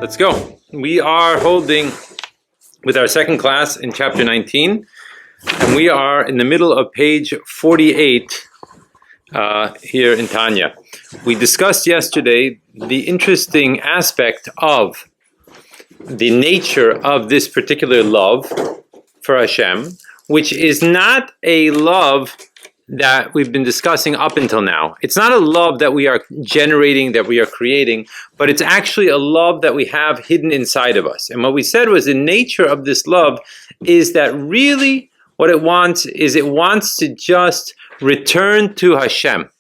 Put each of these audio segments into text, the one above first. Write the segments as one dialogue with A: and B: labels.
A: Let's go. We are holding with our second class in chapter 19, and we are in the middle of page 48 here in Tanya. We discussed yesterday the interesting aspect of the nature of this particular love for Hashem, which is not a love that we've been discussing up until now. It's not a love that we are generating, that we are creating, but it's actually a love that we have hidden inside of us. And what we said was the nature of this love is that really what it wants is it wants to just return to Hashem.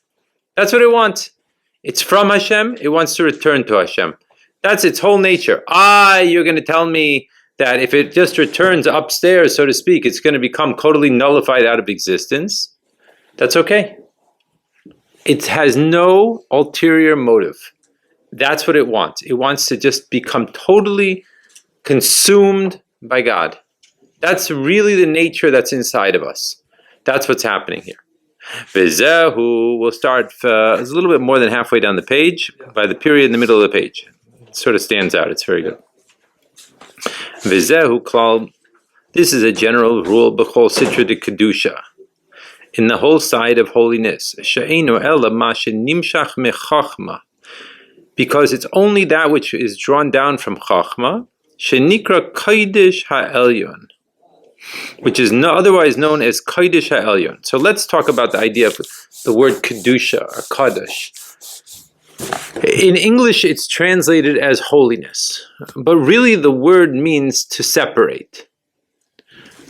A: That's what it wants. It's from Hashem. It wants to return to Hashem. That's its whole nature. You're going to tell me that if it just returns upstairs, so to speak, it's going to become totally nullified out of existence. That's okay. It has no ulterior motive. That's what it wants. It wants to just become totally consumed by God. That's really the nature that's inside of us. That's what's happening here. Vizehu will start, it's a little bit more than halfway down the page, by the period in the middle of the page. It sort of stands out. It's very good. Vizehu klal, this is a general rule, b'chol sitra de kedusha, in the whole side of holiness, she'eino ela ma shenimshach mechachma, because it's only that which is drawn down from chachma, shenikra kodesh ha'elyon, which is otherwise known as kodesh ha'elyon. So let's talk about the idea of the word kedusha or kadosh. In English, it's translated as holiness, but really the word means to separate,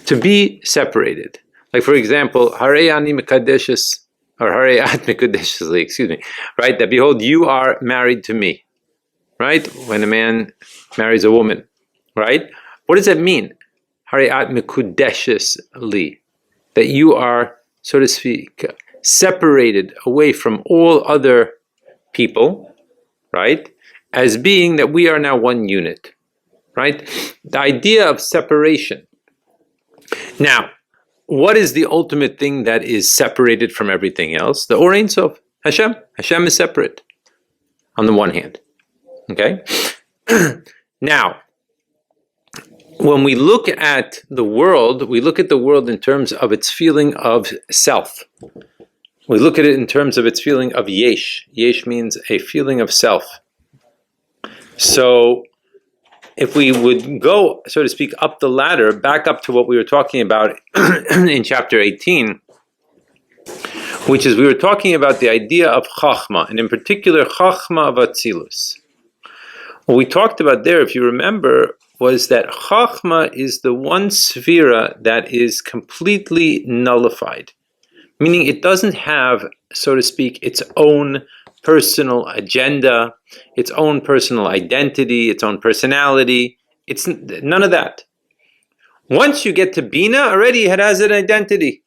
A: to be separated. Like, for example, Harei ani mekadeshes, or Harei at mekadeshes, excuse me, right? That behold, you are married to me, right? When a man marries a woman, right? What does that mean? Harei at mekudeshes li, that you are, so to speak, separated away from all other people, right? As being that we are now one unit, right? The idea of separation. Now, what is the ultimate thing that is separated from everything else? The Or Ein Sof, Hashem. Hashem is separate on the one hand. Okay? Now, when we look at the world, we look at the world in terms of its feeling of self. We look at it in terms of its feeling of yesh. Yesh means a feeling of self. So, if we would go, so to speak, up the ladder, back up to what we were talking about in chapter 18, which is we were talking about the idea of chachma, and in particular, chachma of Atzilus. What we talked about there, if you remember, was that chachma is the one sphera that is completely nullified, meaning it doesn't have, so to speak, its own personal agenda, its own personal identity, its own personality. It's none of that. Once you get to Bina, already it has an identity.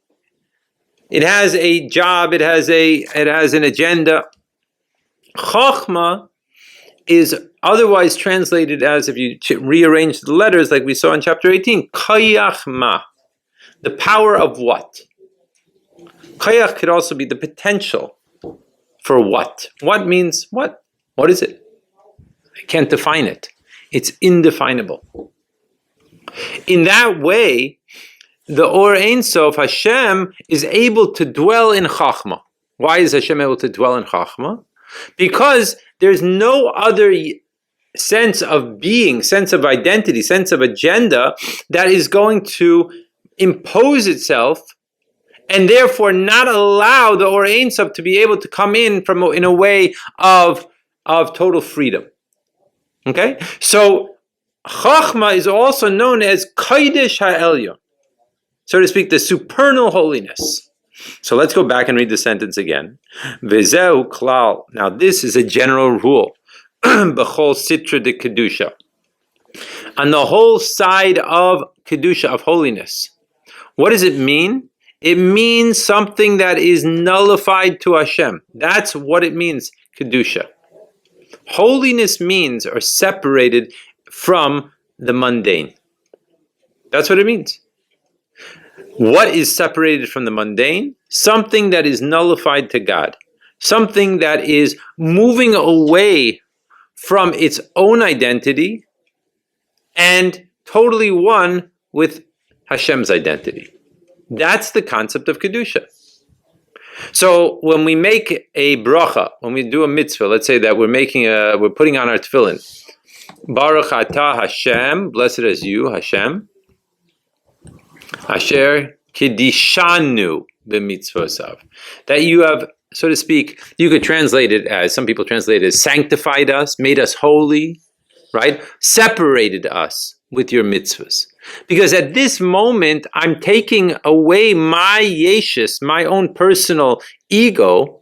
A: It has a job, it has an agenda. Chachma is otherwise translated as, if you rearrange the letters like we saw in chapter 18, kayach ma. The power of what? Kayach could also be the potential. For what? What means what? What is it? I can't define it. It's indefinable. In that way, the Or Ein Sof, Hashem, is able to dwell in Chachma. Why is Hashem able to dwell in Chachma? Because there's no other sense of being, sense of identity, sense of agenda that is going to impose itself and therefore not allow the Or Ein Sof to be able to come in in a way of total freedom. Okay? So, Chachma is also known as Kodesh HaElyon, so to speak, the supernal holiness. So let's go back and read the sentence again. Vizehu klal. Now this is a general rule. B'chol sitra de Kedusha. On the whole side of Kedusha, of holiness. What does it mean? It means something that is nullified to Hashem. That's what it means, Kedusha. Holiness means, or separated from the mundane. That's what it means. What is separated from the mundane? Something that is nullified to God. Something that is moving away from its own identity and totally one with Hashem's identity. That's the concept of Kedusha. So when we make a bracha, when we do a mitzvah, let's say that we're putting on our tefillin. Baruch atah Hashem, blessed is you, Hashem. Asher kidishanu b'mitzvosav. That you have, so to speak, you could translate it as, some people translate it as sanctified us, made us holy, right? Separated us with your mitzvahs. Because at this moment, I'm taking away my yeshus, my own personal ego,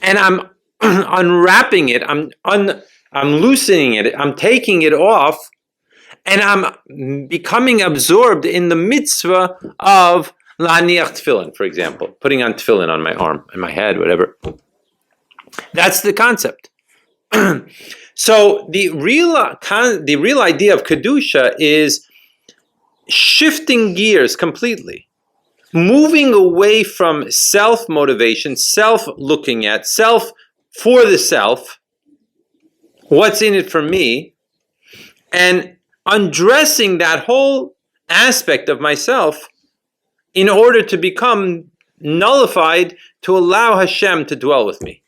A: and I'm unwrapping it, I'm loosening it, I'm taking it off, and I'm becoming absorbed in the mitzvah of la'aniach tefillin, for example, putting on tefillin on my arm, on my head, whatever. That's the concept. So the real idea of Kedusha is shifting gears completely, moving away from self-motivation, self-looking at, self for the self, what's in it for me, and undressing that whole aspect of myself in order to become nullified to allow Hashem to dwell with me.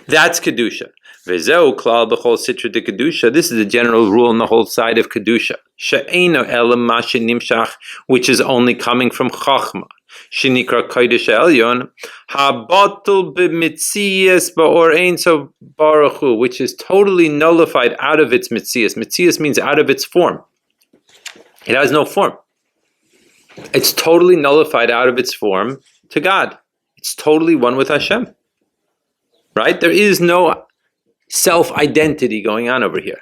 A: That's Kedusha. V'zeu klal b'chol sitra de Kedusha. This is the general rule in the whole side of Kedusha. She'eino elam ma shenimshach, which is only coming from Chachma. Shenikra kodesh elyon habatul b'mitzias ba'or ein so baruch hu, which is totally nullified out of its mitzias. Mitzias means out of its form. It has no form. It's totally nullified out of its form to God. It's totally one with Hashem. Right? There is no self-identity going on over here.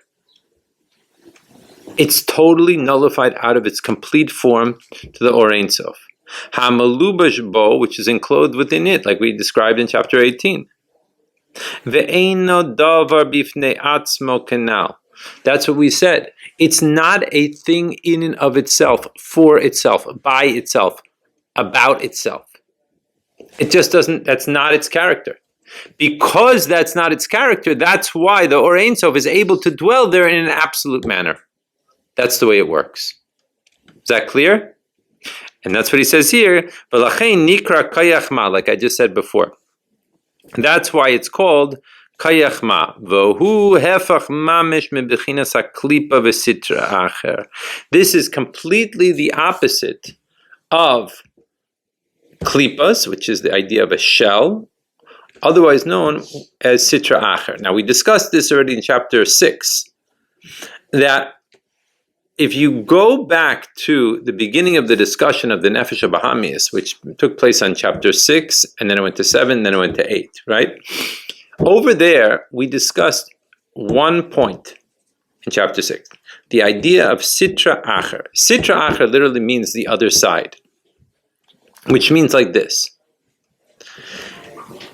A: It's totally nullified out of its complete form to the Or Ein Sof. Hamalubash bo, which is enclosed within it, like we described in chapter 18. Ve'eino davar bifnei atzmo kanal. That's what we said. It's not a thing in and of itself, for itself, by itself, about itself. It just doesn't, that's not its character. Because that's not its character, that's why the Or Ein Sof is able to dwell there in an absolute manner. That's the way it works. Is that clear? And that's what he says here. V'lachein nikra kayach ma, like I just said before. That's why it's called kayach ma. V'hu hefach mamish mebechinas haklipa v'sitra acher. This is completely the opposite of klipas, which is the idea of a shell, otherwise known as sitra acher. Now we discussed this already in chapter 6, that if you go back to the beginning of the discussion of the Nefesh HaBahamias, which took place on chapter 6, and then it went to 7, then it went to 8, right? Over there, we discussed one point in chapter 6, the idea of sitra acher. Sitra acher literally means the other side, which means like this.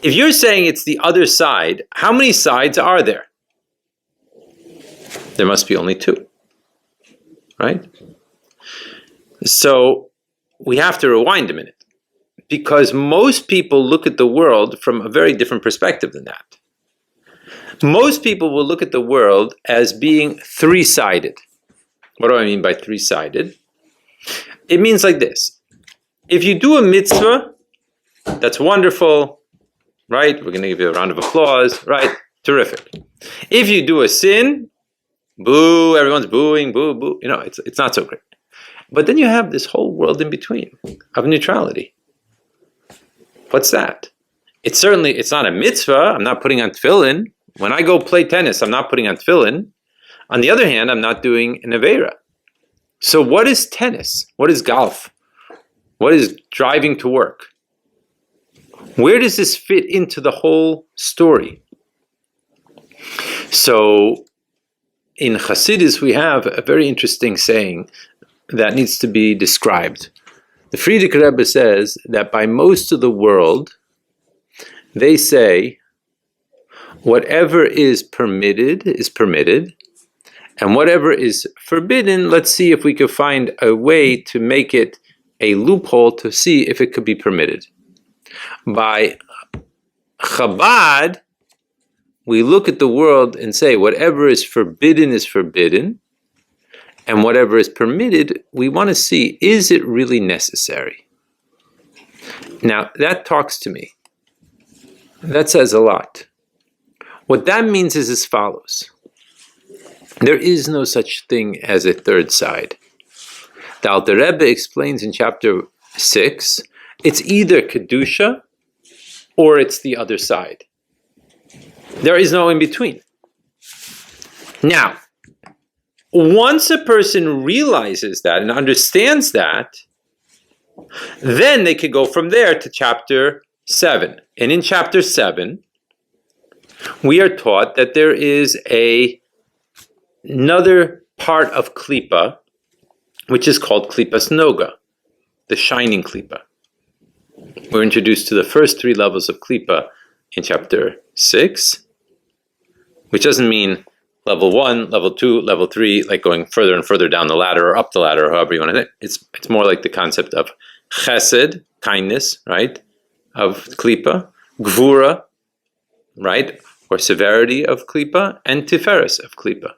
A: If you're saying it's the other side, how many sides are there? There must be only 2. Right? So we have to rewind a minute, because most people look at the world from a very different perspective than that. Most people will look at the world as being 3-sided. What do I mean by 3-sided? It means like this. If you do a mitzvah, that's wonderful, right? We're going to give you a round of applause, right? Terrific. If you do a sin, boo, everyone's booing, boo, boo. You know, it's not so great. But then you have this whole world in between of neutrality. What's that? It's not a mitzvah. I'm not putting on tefillin. When I go play tennis, I'm not putting on tefillin. On the other hand, I'm not doing an aveira. So what is tennis? What is golf? What is driving to work? Where does this fit into the whole story? So in Hasidus, we have a very interesting saying that needs to be described. The Frierdiker Rebbe says that by most of the world, they say whatever is permitted, and whatever is forbidden, let's see if we could find a way to make it a loophole to see if it could be permitted. By Chabad, we look at the world and say whatever is forbidden, and whatever is permitted, we want to see, is it really necessary? Now, that talks to me. That says a lot. What that means is as follows. There is no such thing as a third side. The Alter Rebbe explains in chapter 6, it's either Kedusha or it's the other side. There is no in between. Now, once a person realizes that and understands that, then they could go from there to chapter 7. And in chapter 7, we are taught that there is another part of Klippa, which is called Klippas Noga, the shining Klippa. We're introduced to the first 3 levels of Klippa in chapter 6, which doesn't mean level 1, level 2, level 3, like going further and further down the ladder or up the ladder, or however you want to say it. It's more like the concept of chesed, kindness, right, of Klippa, gvura, right, or severity of Klippa, and tiferes of Klippa,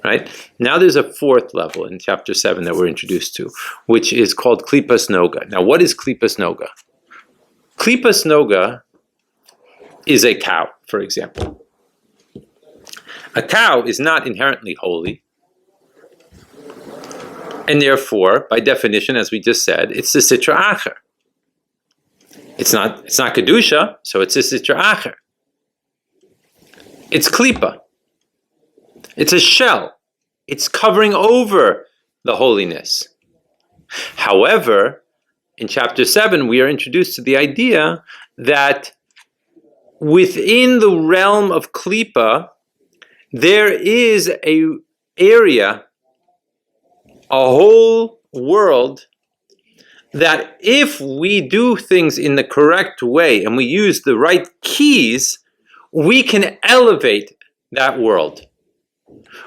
A: right? Now there's a 4th level in chapter 7 that we're introduced to, which is called Klippas Noga. Now what is Klippas Noga? Klippas Noga is a cow, for example. A cow is not inherently holy, and therefore, by definition, as we just said, it's the Sitra Acher. It's not Kedusha, so it's a Sitra Acher. It's Klippa. It's a shell. It's covering over the holiness. However, in chapter 7, we are introduced to the idea that within the realm of Klippa, there is an area, a whole world, that if we do things in the correct way and we use the right keys, we can elevate that world.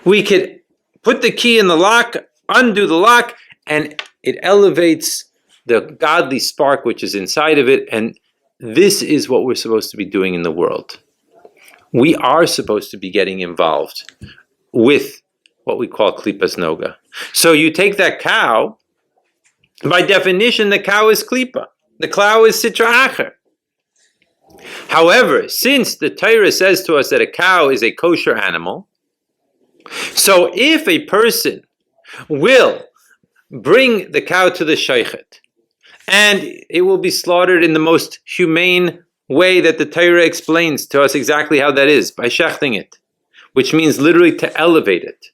A: We could put the key in the lock, undo the lock, and it elevates the godly spark which is inside of it, and this is what we're supposed to be doing in the world. We are supposed to be getting involved with what we call Klippas Noga. So you take that cow, by definition, the cow is Klippa. The cow is Sitra Acher. However, since the Torah says to us that a cow is a kosher animal, so if a person will bring the cow to the sheichet, and it will be slaughtered in the most humane way that the Torah explains to us exactly how that is, by shechting it, which means literally to elevate it.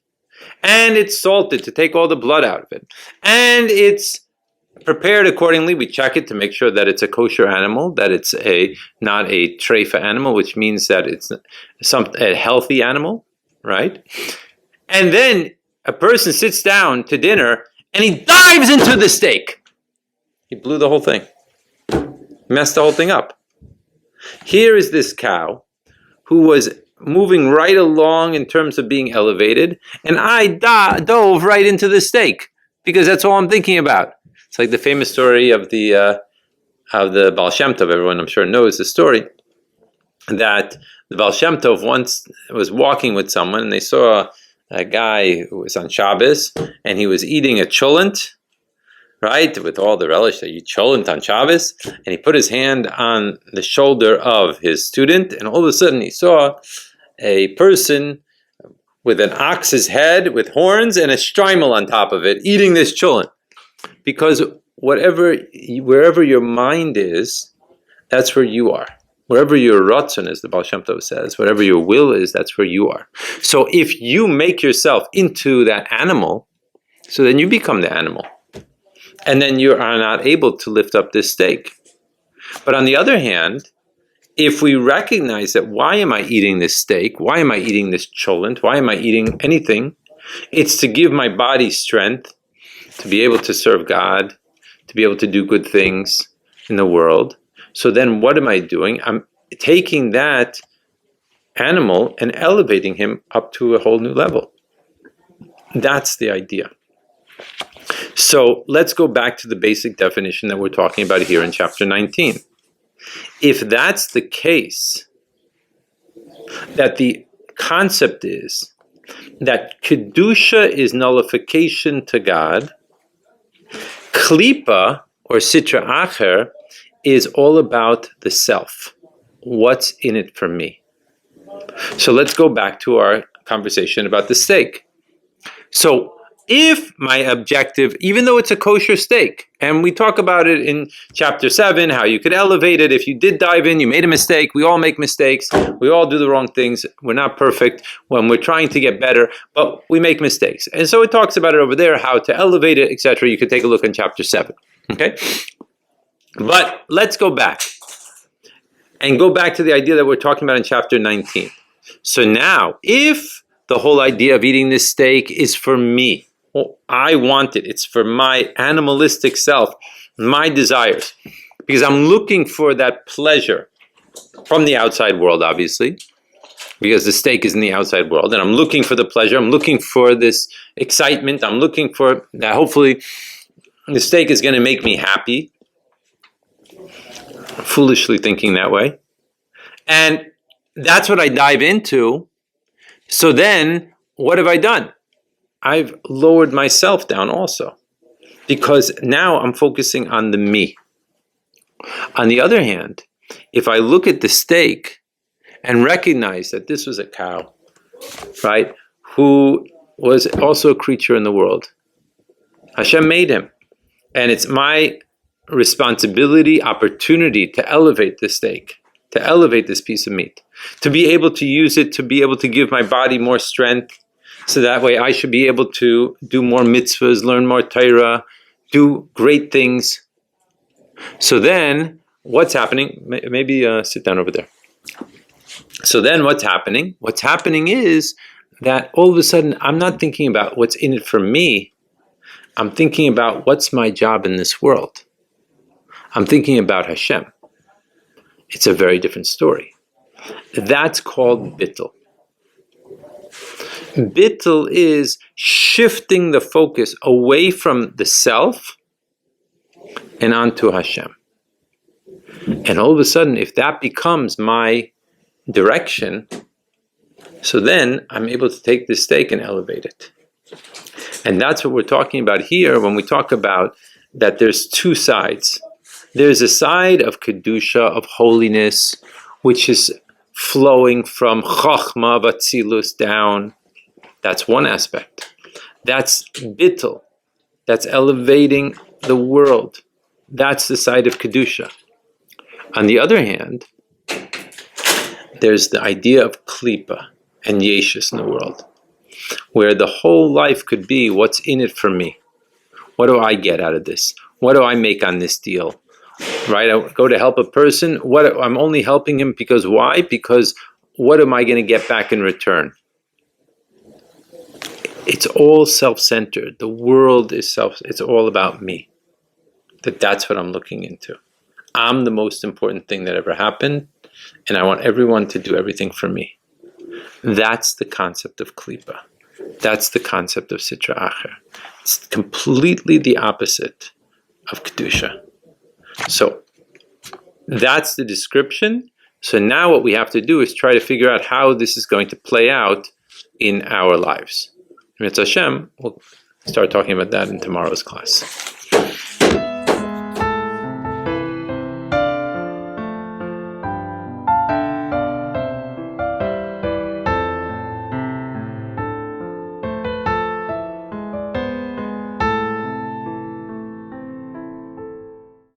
A: And it's salted to take all the blood out of it. And it's prepared accordingly. We check it to make sure that it's a kosher animal, that it's not a treifa animal, which means that it's a healthy animal, right? And then a person sits down to dinner and he dives into the steak. He blew the whole thing. Messed the whole thing up. Here is this cow who was moving right along in terms of being elevated, and I dove right into the steak because that's all I'm thinking about. It's like the famous story of the Baal Shem Tov. Everyone, I'm sure, knows the story, that the Baal Shem Tov once was walking with someone, and they saw a guy who was on Shabbos, and he was eating a cholent, right, with all the relish that you cholent on Shabbos, and he put his hand on the shoulder of his student, and all of a sudden he saw a person with an ox's head with horns and a shtreimel on top of it eating this cholent. Because wherever your mind is, that's where you are. Wherever your ratzon is, the Baal Shem Tov says, whatever your will is, that's where you are. So if you make yourself into that animal, so then you become the animal. And then you are not able to lift up this steak. But on the other hand, if we recognize that, why am I eating this steak? Why am I eating this cholent? Why am I eating anything? It's to give my body strength to be able to serve God, to be able to do good things in the world. So then what am I doing? I'm taking that animal and elevating him up to a whole new level. That's the idea. So let's go back to the basic definition that we're talking about here in chapter 19. If that's the case, that the concept is that Kedusha is nullification to God. Klipa, or Sitra Acher, is all about the self. What's in it for me? So let's go back to our conversation about the steak. So if my objective, even though it's a kosher steak, and we talk about it in chapter 7, how you could elevate it. If you did dive in, you made a mistake. We all make mistakes. We all do the wrong things. We're not perfect when we're trying to get better, but we make mistakes. And so it talks about it over there, how to elevate it, etc. You could take a look in chapter 7. Okay? But let's go back and go back to the idea that we're talking about in chapter 19. So now, if the whole idea of eating this steak is for me, well, I want it. It's for my animalistic self, my desires, because I'm looking for that pleasure from the outside world, obviously, because the steak is in the outside world, and I'm looking for the pleasure. I'm looking for this excitement. I'm looking for that. Hopefully, the steak is going to make me happy. I'm foolishly thinking that way, and that's what I dive into. So then, what have I done? I've lowered myself down also, because now I'm focusing on the me. On the other hand, if I look at the steak and recognize that this was a cow, right, who was also a creature in the world. Hashem made him. And it's my responsibility, opportunity to elevate this steak, to elevate this piece of meat, to be able to use it, to be able to give my body more strength, so that way I should be able to do more mitzvahs, learn more Torah, do great things. So then, what's happening? Maybe sit down over there. So then what's happening? What's happening is that all of a sudden, I'm not thinking about what's in it for me. I'm thinking about what's my job in this world. I'm thinking about Hashem. It's a very different story. That's called bittul. Bittul is shifting the focus away from the self and onto Hashem. And all of a sudden, if that becomes my direction, so then I'm able to take this steak and elevate it. And that's what we're talking about here when we talk about that there's two sides. There's a side of Kedusha, of holiness, which is flowing from Chachma, Vatzilus down. That's one aspect. That's bittul. That's elevating the world. That's the side of Kedusha. On the other hand, there's the idea of Klipa and Yeshus in the world, where the whole life could be what's in it for me. What do I get out of this? What do I make on this deal? Right? I go to help a person. I'm only helping him because why? Because what am I going to get back in return? It's all self-centered. The world is it's all about me. That's what I'm looking into. I'm the most important thing that ever happened, and I want everyone to do everything for me. That's the concept of Klipa. That's the concept of Sitra Acher. It's completely the opposite of Kedusha. So that's the description. So now what we have to do is try to figure out how this is going to play out in our lives. Mitzvah Hashem, we'll start talking about that in tomorrow's class.